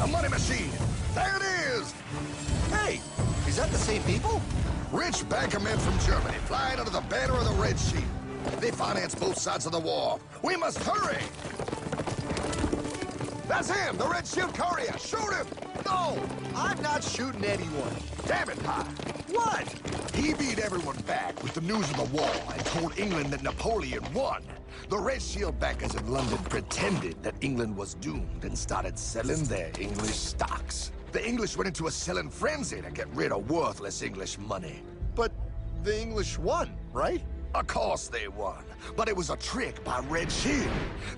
A money machine! There it is! Hey, is that the same people? Rich banker men from Germany flying under the banner of the Red Shield. They finance both sides of the war. We must hurry! That's him, the Red Shield courier! Shoot him! No, I'm not shooting anyone. Damn it, Pie! What? He beat everyone back with the news of the war and told England that Napoleon won. The Red Shield bankers in London pretended that England was doomed and started selling their English stocks. The English went into a selling frenzy to get rid of worthless English money. But the English won, right? Of course they won, but it was a trick by Red Shield.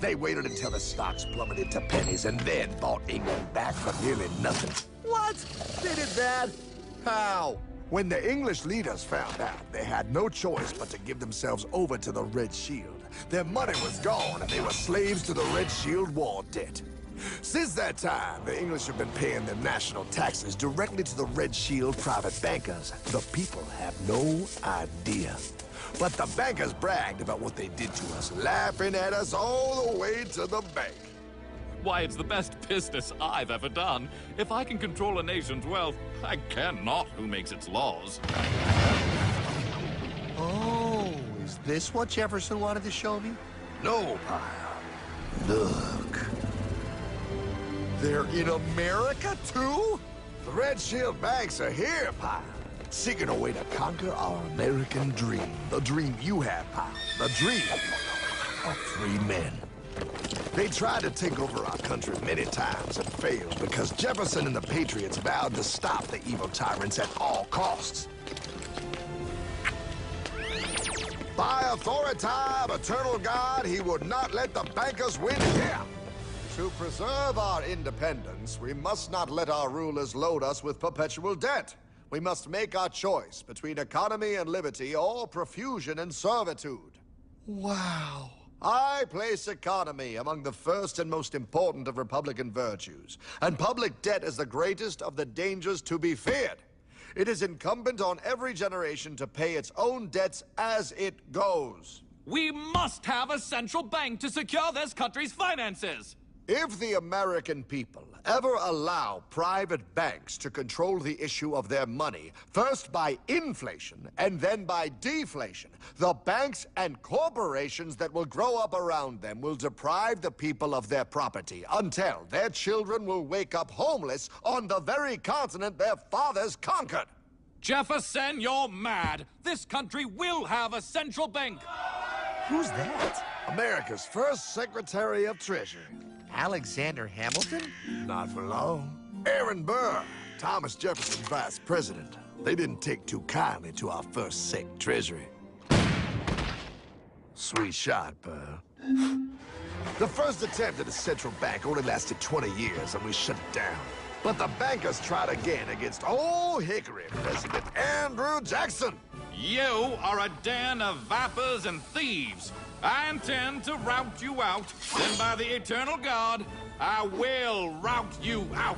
They waited until the stocks plummeted to pennies and then bought England back for nearly nothing. What? They did that? How? When the English leaders found out, they had no choice but to give themselves over to the Red Shield. Their money was gone, and they were slaves to the Red Shield war debt. Since that time, the English have been paying their national taxes directly to the Red Shield private bankers. The people have no idea. But the bankers bragged about what they did to us, laughing at us all the way to the bank. Why, it's the best business I've ever done. If I can control a nation's wealth, I care not who makes its laws. Oh, is this what Jefferson wanted to show me? No, Pyle. Look. They're in America, too? The Red Shield banks are here, Pyle. Seeking a way to conquer our American dream. The dream you have, Pyle. The dream of free men. They tried to take over our country many times and failed because Jefferson and the Patriots vowed to stop the evil tyrants at all costs. By authority of eternal God, he would not let the bankers win here. To preserve our independence, we must not let our rulers load us with perpetual debt. We must make our choice between economy and liberty or profusion and servitude. Wow. I place economy among the first and most important of Republican virtues, and public debt is the greatest of the dangers to be feared. It is incumbent on every generation to pay its own debts as it goes. We must have a central bank to secure this country's finances. If the American people ever allow private banks to control the issue of their money, first by inflation and then by deflation, the banks and corporations that will grow up around them will deprive the people of their property until their children will wake up homeless on the very continent their fathers conquered. Jefferson, you're mad. This country will have a central bank. Who's that? America's first Secretary of Treasury. Alexander Hamilton? Not for long. Aaron Burr, Thomas Jefferson's vice president. They didn't take too kindly to our first Sec Treasury. Sweet shot, Burr. The first attempt at a central bank only lasted 20 years, and we shut it down. But the bankers tried again against Old Hickory President Andrew Jackson. You are a den of vipers and thieves. I intend to rout you out. Then by the eternal God, I will rout you out.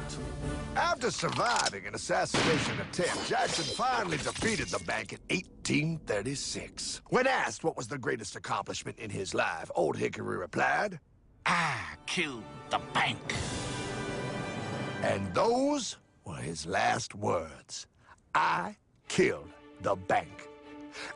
After surviving an assassination attempt, Jackson finally defeated the bank in 1836. When asked what was the greatest accomplishment in his life, Old Hickory replied, I killed the bank. And those were his last words. I killed the bank.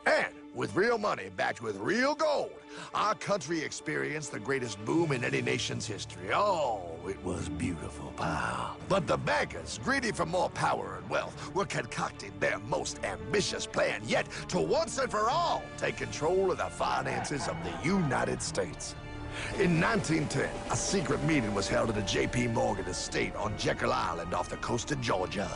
And with real money backed with real gold, our country experienced the greatest boom in any nation's history. Oh, it was beautiful, pal. But the bankers, greedy for more power and wealth, were concocting their most ambitious plan yet to once and for all take control of the finances of the United States. In 1910, a secret meeting was held at the J.P. Morgan estate on Jekyll Island off the coast of Georgia.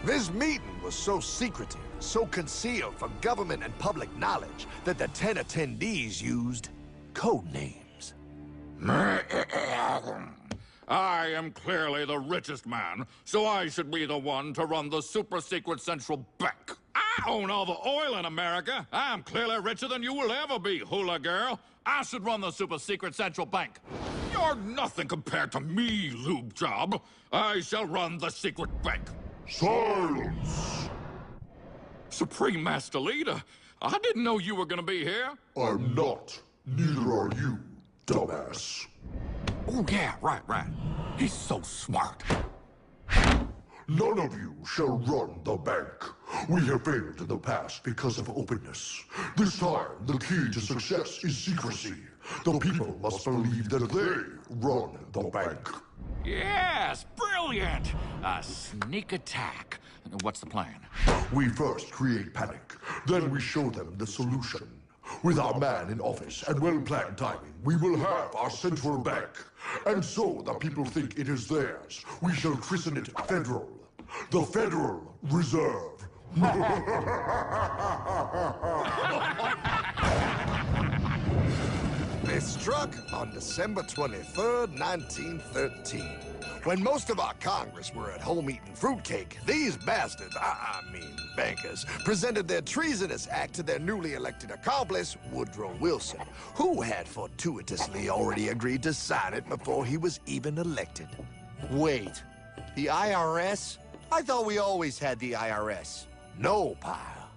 This meeting was so secretive, so concealed from government and public knowledge that the 10 attendees used code names. I am clearly the richest man, so I should be the one to run the super-secret central bank. I own all the oil in America. I'm clearly richer than you will ever be, hula girl. I should run the super-secret central bank. You're nothing compared to me, lube job. I shall run the secret bank. Silence! Supreme Master Leader, I didn't know you were gonna be here. I'm not. Neither are you, dumbass. Oh, yeah, right. He's so smart. None of you shall run the bank. We have failed in the past because of openness. This time, the key to success is secrecy. The people must believe that they run the bank. Yes, brilliant! A sneak attack. What's the plan? We first create panic, then we show them the solution. With our man in office and well-planned timing, we will have our central bank. And so the people think it is theirs. We shall christen it Federal. The Federal Reserve. They struck on December 23rd, 1913. When most of our Congress were at home eating fruitcake, these bastards, I mean bankers, presented their treasonous act to their newly elected accomplice, Woodrow Wilson, who had fortuitously already agreed to sign it before he was even elected. Wait, the IRS? I thought we always had the IRS. No, pal.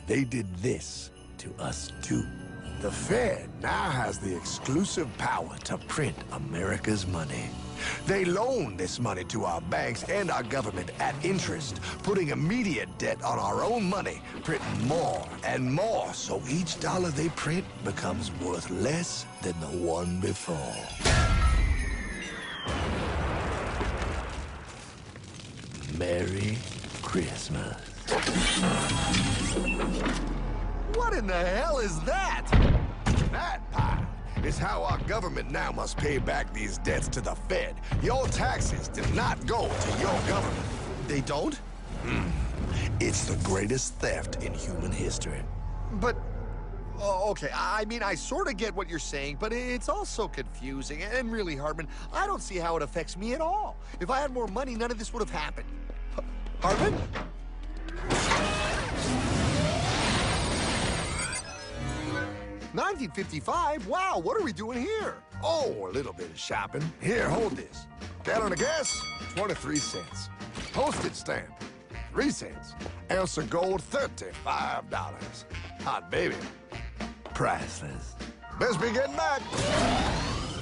They did this to us too. The Fed now has the exclusive power to print America's money. They loan this money to our banks and our government at interest, putting immediate debt on our own money, printing more and more, so each dollar they print becomes worth less than the one before. Merry Christmas. What in the hell is that? That, pal, is how our government now must pay back these debts to the Fed. Your taxes do not go to your government. They don't? It's the greatest theft in human history. But, oh, okay, I mean, I sort of get what you're saying, but it's all so confusing. And really, Hartman, I don't see how it affects me at all. If I had more money, none of this would have happened. Hartman? 1955? Wow, what are we doing here? Oh, a little bit of shopping. Here, hold this. Gallon of gas, 23 cents. Postage stamp, 3 cents. Ounce of gold, $35. Hot baby, priceless. Best be getting back.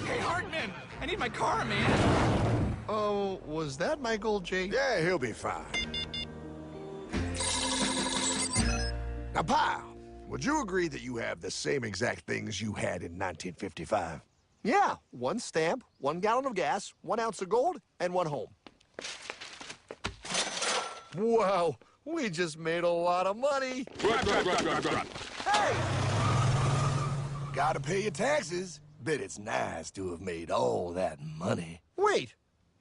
Hey, Hartman! I need my car, man! Oh, was that Michael J? Yeah, he'll be fine. Now, pal, would you agree that you have the same exact things you had in 1955? Yeah, 1 stamp, 1 gallon of gas, 1 ounce of gold, and 1 home. Wow, we just made a lot of money. Hey! Gotta pay your taxes. Bet it's nice to have made all that money. Wait,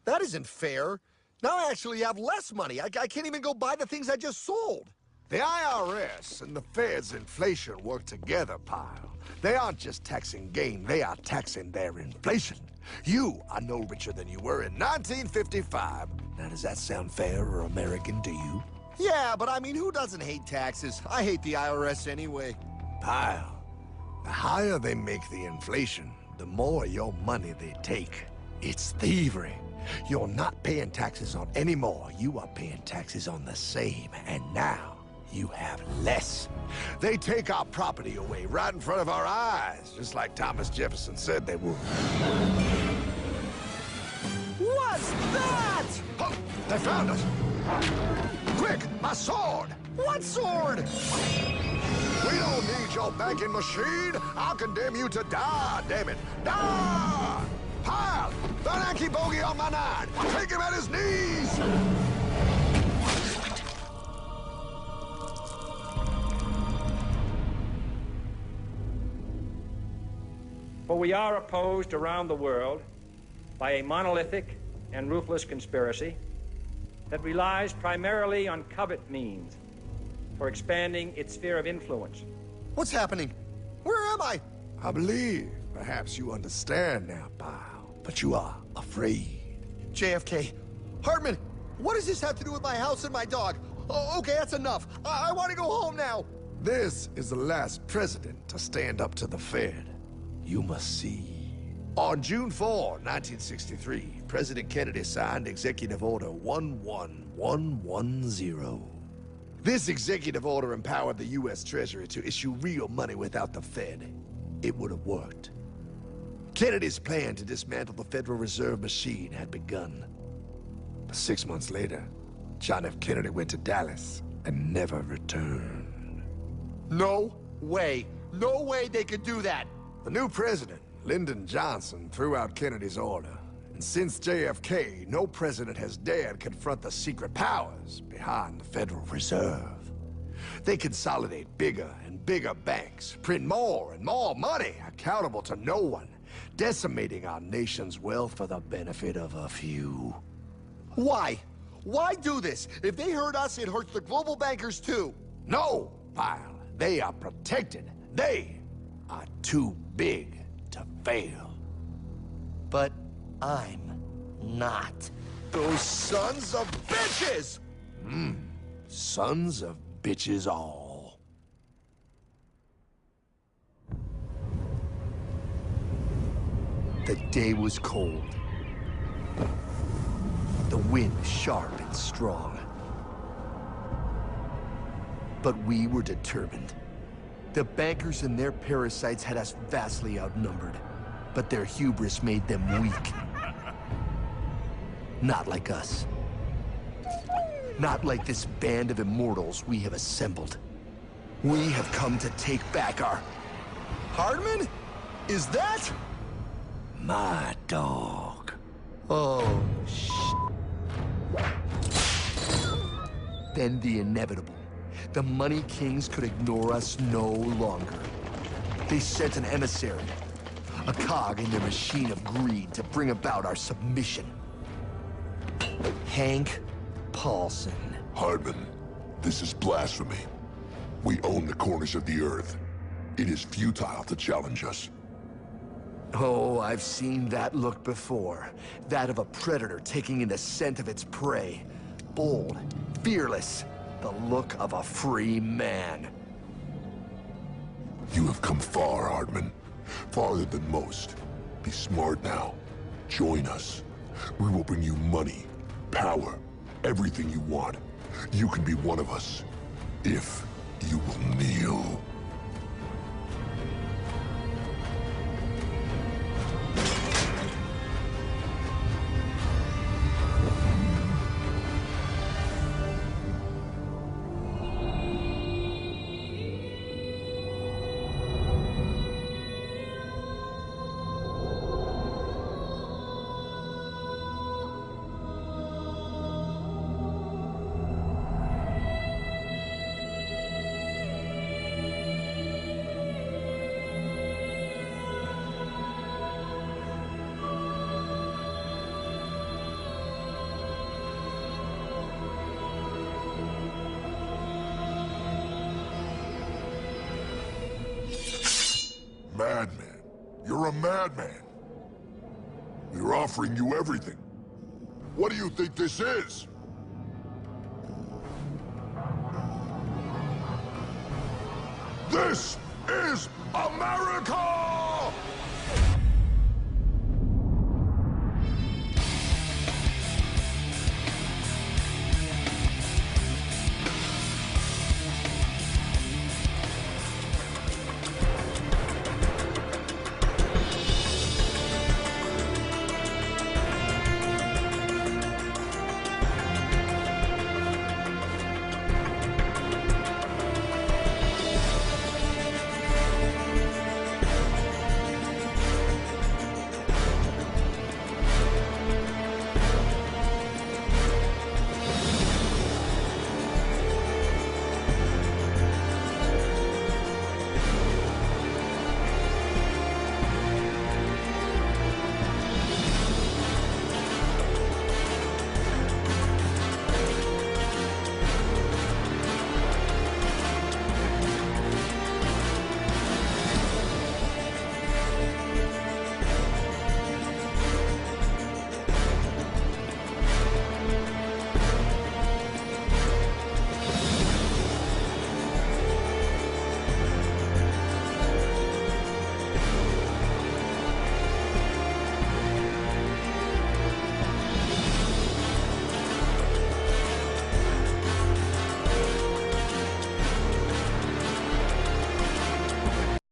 that isn't fair. Now I actually have less money. I can't even go buy the things I just sold. The IRS and the Fed's inflation work together, pal. They aren't just taxing gain, they are taxing their inflation. You are no richer than you were in 1955. Now, does that sound fair or American to you? Yeah, but I mean, who doesn't hate taxes? I hate the IRS anyway. Pal, the higher they make the inflation, the more your money they take. It's thievery. You're not paying taxes on any more. You are paying taxes on the same, and now you have less. They take our property away right in front of our eyes, just like Thomas Jefferson said they would. What's that? Oh, they found us! Quick, my sword! What sword? We don't need your banking machine! I'll condemn you to die, damn it! Die! Pile! The Yankee bogey on my 9! Take him at his knees! For we are opposed around the world by a monolithic and ruthless conspiracy that relies primarily on covert means for expanding its sphere of influence. What's happening? Where am I? I believe perhaps you understand now, pal, but you are afraid. JFK. Hartman, what does this have to do with my house and my dog? Oh, okay, that's enough. I want to go home now. This is the last president to stand up to the Fed. You must see. On June 4, 1963, President Kennedy signed Executive Order 11110. This executive order empowered the U.S. Treasury to issue real money without the Fed. It would have worked. Kennedy's plan to dismantle the Federal Reserve machine had begun. But 6 months later, John F. Kennedy went to Dallas and never returned. No way. No way they could do that. The new president, Lyndon Johnson, threw out Kennedy's order. And since JFK, no president has dared confront the secret powers behind the Federal Reserve. They consolidate bigger and bigger banks, print more and more money, accountable to no one, decimating our nation's wealth for the benefit of a few. Why? Why do this? If they hurt us, it hurts the global bankers too. No, Pyle. They are protected. They are too big to fail. But I'm not. Those sons of bitches! Sons of bitches all. The day was cold. The wind sharp and strong. But we were determined. The bankers and their parasites had us vastly outnumbered, but their hubris made them weak. Not like us. Not like this band of immortals we have assembled. We have come to take back our... Hardman? Is that... My dog. Oh, Then the inevitable. The Money Kings could ignore us no longer. They sent an emissary, a cog in their machine of greed to bring about our submission. Hank Paulson. Hardman, this is blasphemy. We own the corners of the earth. It is futile to challenge us. Oh, I've seen that look before. That of a predator taking in the scent of its prey. Bold, fearless, the look of a free man. You have come far, Hardman. Farther than most. Be smart now. Join us. We will bring you money, power, everything you want. You can be one of us, if you will kneel. Madman. You're a madman. We're offering you everything. What do you think this is? This is America!